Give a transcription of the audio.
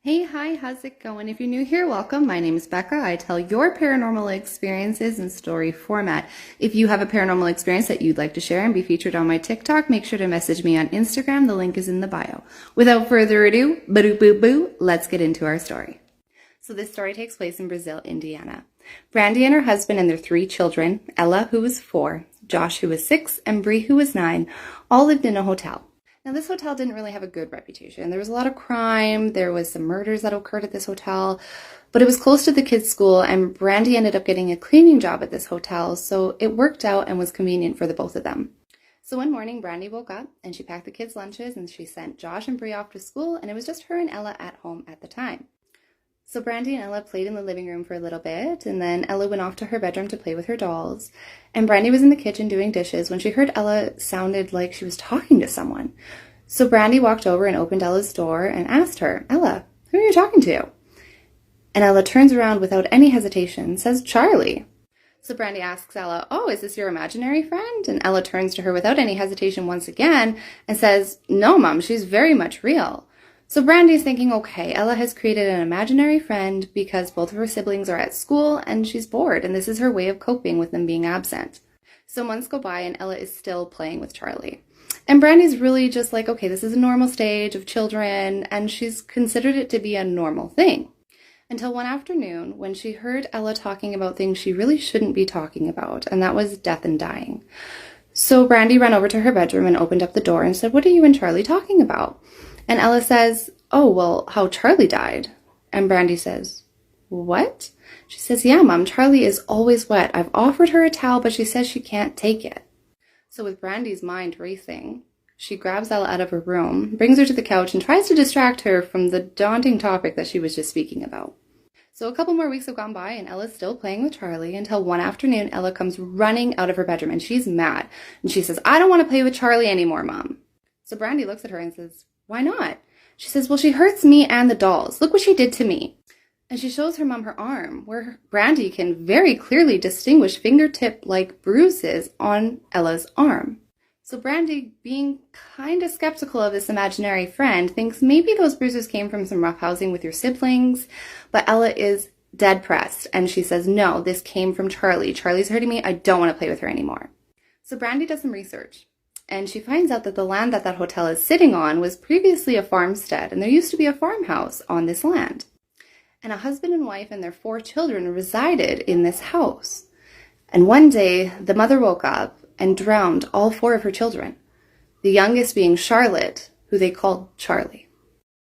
Hey, hi, how's it going? If you're new here, welcome. My name is Becca. I tell your paranormal experiences in story format. If you have a paranormal experience that you'd like to share and be featured on my TikTok, make sure to message me on Instagram. The link is in the bio. Without further ado, boo, let's get into our story. So this story takes place in Brazil, Indiana. Brandy and her husband and their 3 children, Ella, who was 4, Josh, who was 6, and Bree, who was 9, all lived in a hotel. Now, this hotel didn't really have a good reputation. There was a lot of crime. There was some murders that occurred at this hotel, but it was close to the kids' school, and Brandy ended up getting a cleaning job at this hotel, so it worked out and was convenient for the both of them. So one morning, Brandy woke up, and she packed the kids' lunches, and she sent Josh and Bree off to school, and it was just her and Ella at home at the time. So Brandy and Ella played in the living room for a little bit, and then Ella went off to her bedroom to play with her dolls. And Brandy was in the kitchen doing dishes when she heard Ella sounded like she was talking to someone. So Brandy walked over and opened Ella's door and asked her, "Ella, who are you talking to?" And Ella turns around without any hesitation and says, "Charlie." So Brandy asks Ella, "Oh, is this your imaginary friend?" And Ella turns to her without any hesitation once again and says, "No, Mom, she's very much real." So Brandy's thinking, okay, Ella has created an imaginary friend because both of her siblings are at school and she's bored, and this is her way of coping with them being absent. So months go by and Ella is still playing with Charlie. And Brandy's really just like, okay, this is a normal stage of children, and she's considered it to be a normal thing. Until one afternoon when she heard Ella talking about things she really shouldn't be talking about, and that was death and dying. So Brandy ran over to her bedroom and opened up the door and said, "What are you and Charlie talking about?" And Ella says, "Oh, well, how Charlie died." And Brandy says, "What?" She says, "Yeah, Mom, Charlie is always wet. I've offered her a towel, but she says she can't take it." So with Brandy's mind racing, she grabs Ella out of her room, brings her to the couch, and tries to distract her from the daunting topic that she was just speaking about. So a couple more weeks have gone by, and Ella's still playing with Charlie until one afternoon, Ella comes running out of her bedroom, and she's mad. And she says, "I don't want to play with Charlie anymore, Mom." So Brandy looks at her and says, "Why not?" She says, "Well, she hurts me and the dolls. Look what she did to me." And she shows her mom her arm, where Brandy can very clearly distinguish fingertip-like bruises on Ella's arm. So Brandy, being kind of skeptical of this imaginary friend, thinks maybe those bruises came from some roughhousing with your siblings, but Ella is dead pressed, and she says, "No, this came from Charlie. Charlie's hurting me. I don't want to play with her anymore." So Brandy does some research, and she finds out that the land that hotel is sitting on was previously a farmstead, and there used to be a farmhouse on this land. And a husband and wife and their 4 children resided in this house. And one day, the mother woke up and drowned all 4 of her children, the youngest being Charlotte, who they called Charlie.